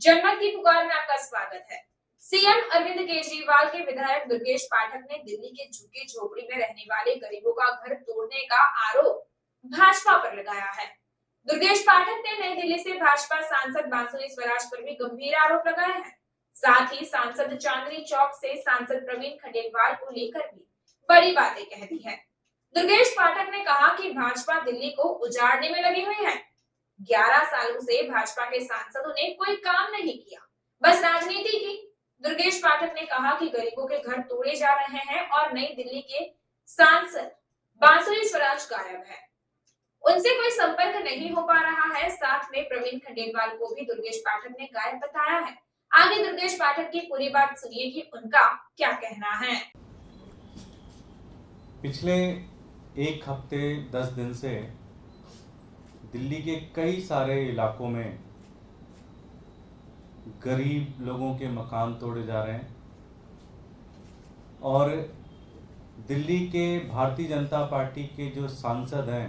जनमत की पुकार में आपका स्वागत है। सीएम अरविंद केजरीवाल के विधायक दुर्गेश पाठक ने दिल्ली के झुग्गी झोपड़ी में रहने वाले गरीबों का घर तोड़ने का आरोप भाजपा पर लगाया है। दुर्गेश पाठक ने नई दिल्ली से भाजपा सांसद बांसुरी स्वराज पर भी गंभीर आरोप लगाए हैं। साथ ही सांसद चांदनी चौक से सांसद प्रवीण खंडेलवाल को लेकर भी बड़ी बातें कह दी है। दुर्गेश पाठक ने कहा कि भाजपा दिल्ली को उजाड़ने में लगी हुई है। 11 सालों से भाजपा के सांसदों ने कोई काम नहीं किया, बस राजनीति की। दुर्गेश पाठक ने कहा कि गरीबों के घर तोड़े जा रहे हैं और नई दिल्ली के सांसद बांसुरी स्वराज गायब है, उनसे कोई संपर्क नहीं हो पा रहा है। साथ में प्रवीण खंडेलवाल को भी दुर्गेश पाठक ने गायब बताया है। आगे दुर्गेश पाठक की पूरी बात सुनिए कि उनका क्या कहना है। पिछले एक हफ्ते 10 दिन से दिल्ली के कई सारे इलाकों में गरीब लोगों के मकान तोड़े जा रहे हैं और दिल्ली के भारतीय जनता पार्टी के जो सांसद हैं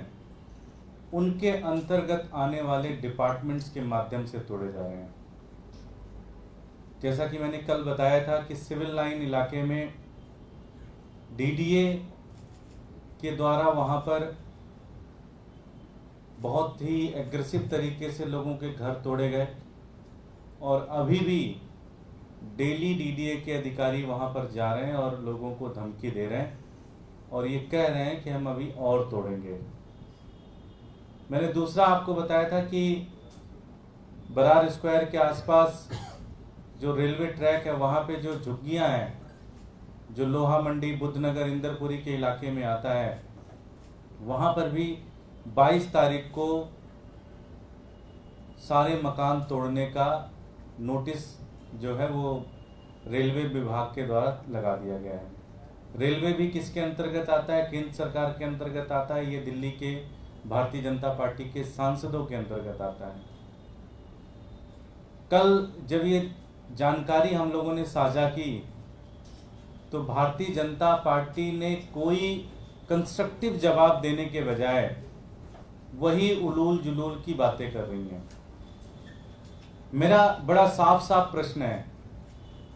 उनके अंतर्गत आने वाले डिपार्टमेंट्स के माध्यम से तोड़े जा रहे हैं। जैसा कि मैंने कल बताया था कि सिविल लाइन इलाके में डीडीए के द्वारा वहाँ पर बहुत ही एग्रेसिव तरीके से लोगों के घर तोड़े गए और अभी भी डेली डीडीए के अधिकारी वहाँ पर जा रहे हैं और लोगों को धमकी दे रहे हैं और ये कह रहे हैं कि हम अभी और तोड़ेंगे। मैंने दूसरा आपको बताया था कि बरार स्क्वायर के आसपास जो रेलवे ट्रैक है वहाँ पे जो झुग्गियाँ हैं, जो लोहा मंडी, बुद्धनगर, इंदरपुरी के इलाके में आता है, वहाँ पर भी 22 तारीख को सारे मकान तोड़ने का नोटिस जो है वो रेलवे विभाग के द्वारा लगा दिया गया है। रेलवे भी किसके अंतर्गत आता है? केंद्र सरकार के अंतर्गत आता है। ये दिल्ली के भारतीय जनता पार्टी के सांसदों के अंतर्गत आता है। कल जब ये जानकारी हम लोगों ने साझा की तो भारतीय जनता पार्टी ने कोई कंस्ट्रक्टिव जवाब देने के बजाय वही उलूल जुलूल की बातें कर रही हैं। मेरा बड़ा साफ साफ प्रश्न है,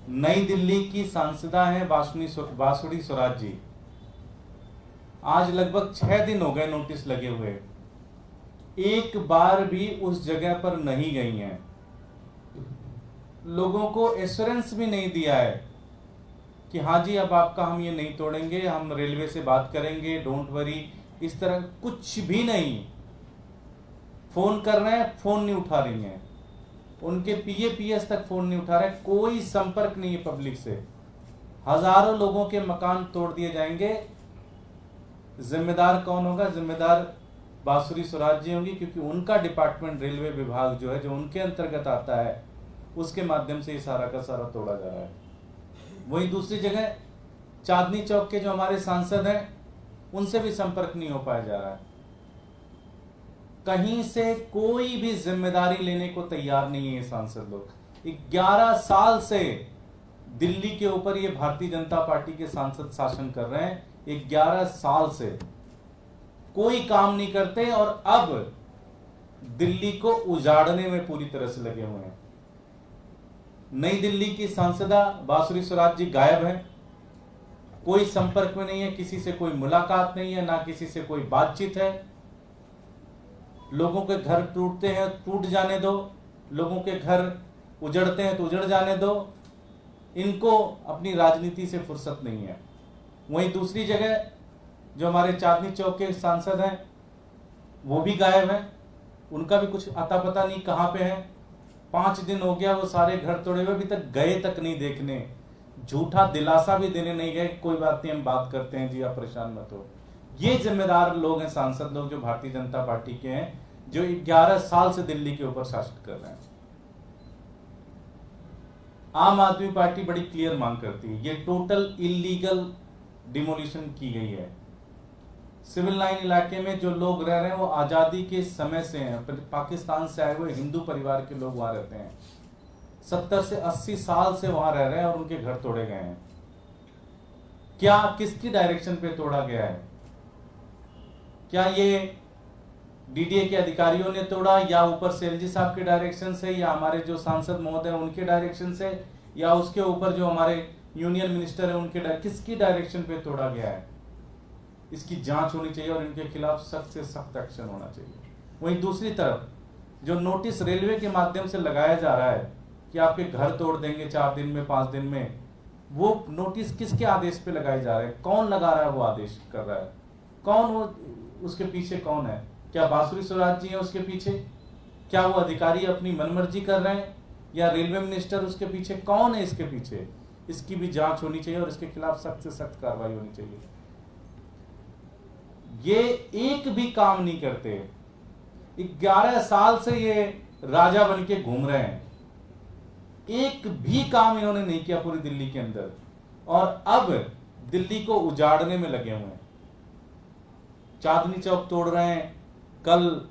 नई दिल्ली की सांसदा हैं बांसुरी स्वराज जी, आज लगभग 6 दिन हो गए नोटिस लगे हुए, एक बार भी उस जगह पर नहीं गई हैं। लोगों को एश्योरेंस भी नहीं दिया है कि हाँ जी अब आपका हम ये नहीं तोड़ेंगे, हम रेलवे से बात करेंगे, डोंट वरी, इस तरह कुछ भी नहीं। फोन कर रहे हैं, फोन नहीं उठा रही हैं, उनके पीएस तक फोन नहीं उठा रहे, कोई संपर्क नहीं है पब्लिक से। हजारों लोगों के मकान तोड़ दिए जाएंगे। जिम्मेदार कौन होगा? जिम्मेदार बांसुरी स्वराज जी होंगी, क्योंकि उनका डिपार्टमेंट रेलवे विभाग जो है, जो उनके अंतर्गत आता है, उसके माध्यम से ये सारा का सारा तोड़ा जा रहा है। वहीं दूसरी जगह चांदनी चौक के जो हमारे सांसद हैं उनसे भी संपर्क नहीं हो पाया जा रहा है। कहीं से कोई भी जिम्मेदारी लेने को तैयार नहीं है ये सांसद लोग। 11 साल से दिल्ली के ऊपर ये भारतीय जनता पार्टी के सांसद शासन कर रहे हैं। 11 साल से कोई काम नहीं करते और अब दिल्ली को उजाड़ने में पूरी तरह से लगे हुए हैं। नई दिल्ली की सांसदा बांसुरी स्वराज जी गायब है, कोई संपर्क में नहीं है, किसी से कोई मुलाकात नहीं है, ना किसी से कोई बातचीत है। लोगों के घर टूटते हैं, टूट जाने दो, लोगों के घर उजड़ते हैं तो उजड़ जाने दो, इनको अपनी राजनीति से फुर्सत नहीं है। वहीं दूसरी जगह जो हमारे चांदनी चौक के सांसद हैं वो भी गायब हैं, उनका भी कुछ अता पता नहीं कहाँ पे है। 5 दिन हो गया वो सारे घर तोड़े हुए, अभी तक गए तक नहीं देखने, झूठा दिलासा भी देने नहीं गए, कोई बात नहीं हम बात करते हैं जी, आप परेशान मत हो। ये जिम्मेदार लोग हैं, सांसद लोग जो भारतीय जनता पार्टी के हैं, जो 11 साल से दिल्ली के ऊपर शासन कर रहे हैं। आम आदमी पार्टी बड़ी क्लियर मांग करती है, ये टोटल इलीगल डिमोलिशन की गई है। सिविल लाइन इलाके में जो लोग रह रहे हैं वो आजादी के समय से हैं, पाकिस्तान से आए हुए हिंदू परिवार के लोग वहां रहते हैं। 70 से 80 साल से वहां रह रहे हैं और उनके घर तोड़े गए हैं। क्या किसकी डायरेक्शन पे तोड़ा गया है? क्या ये डीडीए के अधिकारियों ने तोड़ा, या ऊपर से एलजी साहब के डायरेक्शन से, या हमारे जो सांसद महोदय उनके डायरेक्शन से, या उसके ऊपर जो हमारे यूनियन मिनिस्टर है उनके किसकी डायरेक्शन पे तोड़ा गया है? इसकी जांच होनी चाहिए और इनके खिलाफ सख्त से सख्त एक्शन होना चाहिए। वहीं दूसरी तरफ जो नोटिस रेलवे के माध्यम से लगाया जा रहा है कि आपके घर तोड़ देंगे 4 दिन में 5 दिन में, वो नोटिस किसके आदेश पे लगाए जा रहे हैं? कौन लगा रहा है? वो आदेश कर रहा है कौन? वो उसके पीछे कौन है? क्या बांसुरी स्वराज जी है उसके पीछे? क्या वो अधिकारी अपनी मनमर्जी कर रहे हैं, या रेलवे मिनिस्टर उसके पीछे? कौन है इसके पीछे? इसकी भी जांच होनी चाहिए और इसके खिलाफ सख्त से सख्त कार्रवाई होनी चाहिए। ये एक भी काम नहीं करते। 11 साल से ये राजा बन के घूम रहे हैं, एक भी काम इन्होंने नहीं किया पूरी दिल्ली के अंदर, और अब दिल्ली को उजाड़ने में लगे हुए हैं। चांदनी चौक तोड़ रहे हैं, कल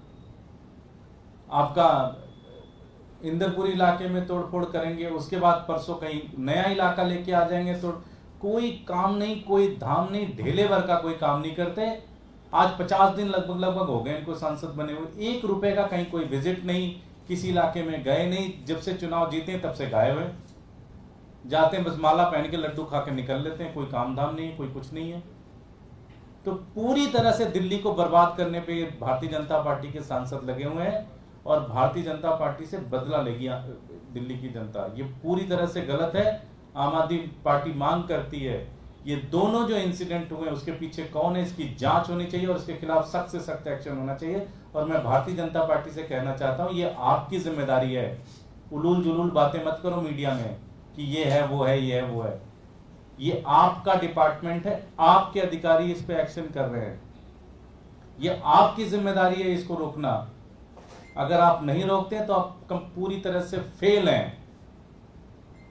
आपका इंदरपुरी इलाके में तोड़फोड़ करेंगे, उसके बाद परसों कहीं नया इलाका लेके आ जाएंगे। तो कोई काम नहीं, कोई धाम नहीं, ढेले भर का कोई काम नहीं करते। आज 50 दिन लगभग हो गए इनको सांसद बने हुए, 1 रुपए का कहीं कोई विजिट नहीं, किसी इलाके में गए नहीं। जब से चुनाव जीते तब से गायब है, जाते हैं बस माला पहन के लड्डू खा के निकल लेते हैं। कोई काम धाम नहीं, कोई कुछ नहीं है। तो पूरी तरह से दिल्ली को बर्बाद करने पे भारतीय जनता पार्टी के सांसद लगे हुए हैं, और भारतीय जनता पार्टी से बदला लेगी दिल्ली की जनता। ये पूरी तरह से गलत है। आम आदमी पार्टी मांग करती है ये दोनों जो इंसिडेंट हुए उसके पीछे कौन है, इसकी जांच होनी चाहिए और इसके खिलाफ सख्त से सख्त एक्शन होना चाहिए। और मैं भारतीय जनता पार्टी से कहना चाहता हूं, ये आपकी जिम्मेदारी है। उलूल जुलूल बातें मत करो मीडिया में कि ये है वो है, ये है वो है। ये आपका डिपार्टमेंट है, आपके अधिकारी इस पे एक्शन कर रहे हैं। ये आपकी जिम्मेदारी है इसको रोकना। अगर आप नहीं रोकते हैं तो आप पूरी तरह से फेल हैं।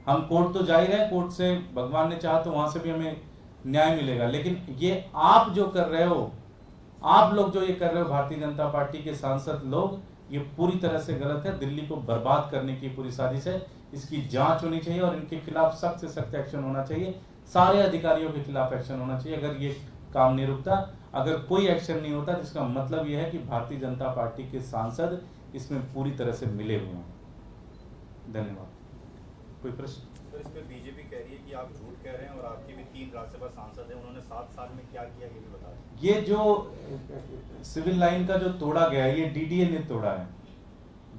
हम कोर्ट तो जा ही रहे हैं, कोर्ट से भगवान ने चाहा तो वहां से भी हमें न्याय मिलेगा, लेकिन ये आप जो कर रहे हो, आप लोग जो ये कर रहे हो, भारतीय जनता पार्टी के सांसद लोग, ये पूरी तरह से गलत है। दिल्ली को बर्बाद करने की पूरी साजिश है। इसकी जांच होनी चाहिए और इनके खिलाफ सख्त से सख्त एक्शन होना चाहिए। सारे अधिकारियों के खिलाफ एक्शन होना चाहिए। अगर ये काम नहीं रुकता, अगर कोई एक्शन नहीं होता, तो इसका मतलब यह है कि भारतीय जनता पार्टी के सांसद इसमें पूरी तरह से मिले हुए हैं। धन्यवाद। कोई प्रश्न? सर, इस पे बीजेपी कह रही है कि आप झूठ कह रहे हैं और आपके भी 3 राज्यसभा सांसद हैं, उन्होंने 7 साल में क्या किया ये भी बता दें। ये जो सिविल लाइन का जो तोड़ा गया है, ये डीडीए ने तोड़ा है।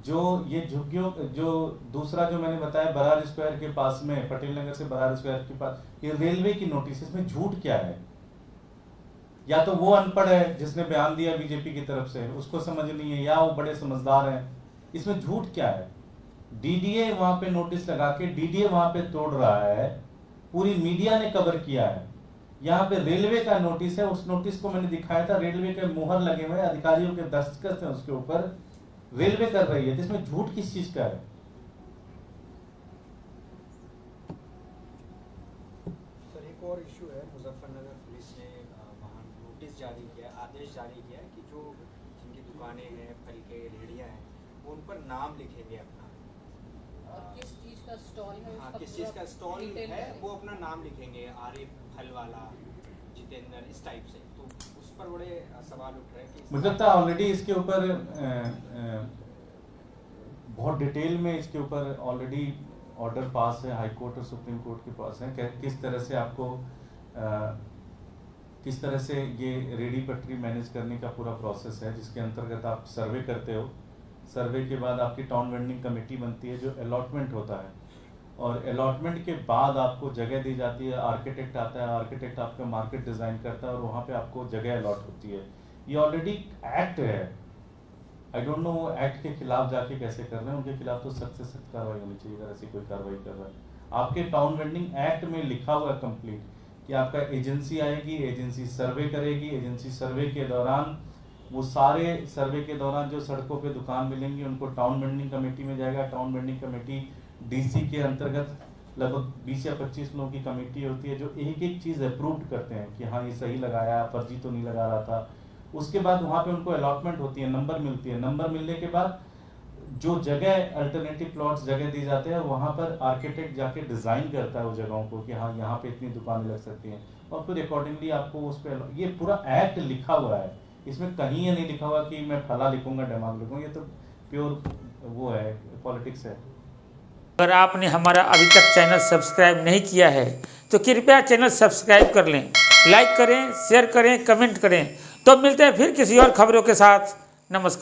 जो ये झुग्गियों, जो दूसरा जो मैंने बताया बरार स्क्वायर के पास में, पटेल नगर से बरार स्क्वायर के पास, ये रेलवे की नोटिस, इसमें झूठ क्या है? या तो वो अनपढ़ है जिसने बयान दिया बीजेपी की तरफ से, उसको समझ नहीं है, या वो बड़े समझदार हैं। इसमें झूठ क्या है? डीडीए वहां पे नोटिस लगा के डीडीए वहां पे तोड़ रहा है, पूरी मीडिया ने कवर किया है। यहाँ पे रेलवे का नोटिस है, उस नोटिस को मैंने दिखाया था, रेलवे के मुहर लगे हुए, अधिकारियों के दस्तखत हैं उसके ऊपर, रेलवे कर रही है। इसमें झूठ किस चीज का है? सर, एक और इशू है, मुजफ्फरनगर पुलिस ने वहाँ नोटिस जारी किया, आदेश जारी किया है कि जो जिनकी दुकानें हैं, फल के रेहड़ियाँ हैं, वो उन पर नाम लिखेंगे अपना। किस चीज का स्टॉल है? हाँ, किस चीज़ का स्टॉल है वो अपना नाम लिखेंगे, आरिफ फल वाला, जितेंद्र, इस टाइप से। तो उस पर बड़े सवाल उठ रहे हैं कि मुझे लगता है ऑलरेडी इसके ऊपर बहुत डिटेल में इसके ऊपर ऑलरेडी ऑर्डर पास है, हाई कोर्ट और सुप्रीम कोर्ट के पास है। किस तरह से आपको किस तरह से ये रेडी पटरी मैनेज करने का पूरा प्रोसेस है, जिसके अंतर्गत आप सर्वे करते हो। सर्वे के बाद आपकी टाउन वेंडिंग कमेटी बनती है, जो अलॉटमेंट होता है, और अलॉटमेंट के बाद आपको जगह दी जाती है। आर्किटेक्ट आता है, आर्किटेक्ट आपका मार्केट डिजाइन करता है और वहाँ पे आपको जगह अलॉट होती है। ये ऑलरेडी एक्ट है। आई डोंट नो वो एक्ट के खिलाफ जाके कैसे कर रहे हैं। उनके खिलाफ तो सख्त से सख्त कार्रवाई होनी चाहिए अगर ऐसी कोई कार्रवाई कर रहा है। आपके टाउन वेंडिंग एक्ट में लिखा हुआ है कंप्लीट कि आपका एजेंसी आएगी, एजेंसी सर्वे करेगी, एजेंसी सर्वे के दौरान वो सारे सर्वे के दौरान जो सड़कों पे दुकान मिलेंगी उनको टाउन वेंडिंग कमेटी में जाएगा। टाउन वेंडिंग कमेटी डीसी के अंतर्गत लगभग 20 या 25 लोगों की कमेटी होती है, जो एक एक चीज़ अप्रूव करते हैं कि हाँ ये सही लगाया, फर्जी तो नहीं लगा रहा था। उसके बाद वहाँ पे उनको अलॉटमेंट होती है, नंबर मिलती है। नंबर मिलने के बाद जो जगह अल्टरनेटिव प्लॉट्स जगह दी जाते हैं, वहाँ पर आर्किटेक्ट जाके डिज़ाइन करता है वो जगहों को कि हाँ यहाँ पे इतनी दुकानें लग सकती हैं, और फिर अकॉर्डिंगली आपको उस पर ये पूरा एक्ट लिखा हुआ है। इसमें कहीं ये नहीं लिखा हुआ कि मैं फला लिखूंगा डेमाग लिखूंगा, ये तो प्योर वो है, पॉलिटिक्स है। अगर आपने हमारा अभी तक चैनल सब्सक्राइब नहीं किया है तो कृपया चैनल सब्सक्राइब कर लें, लाइक करें, शेयर करें, कमेंट करें। तो मिलते हैं फिर किसी और खबरों के साथ। नमस्कार।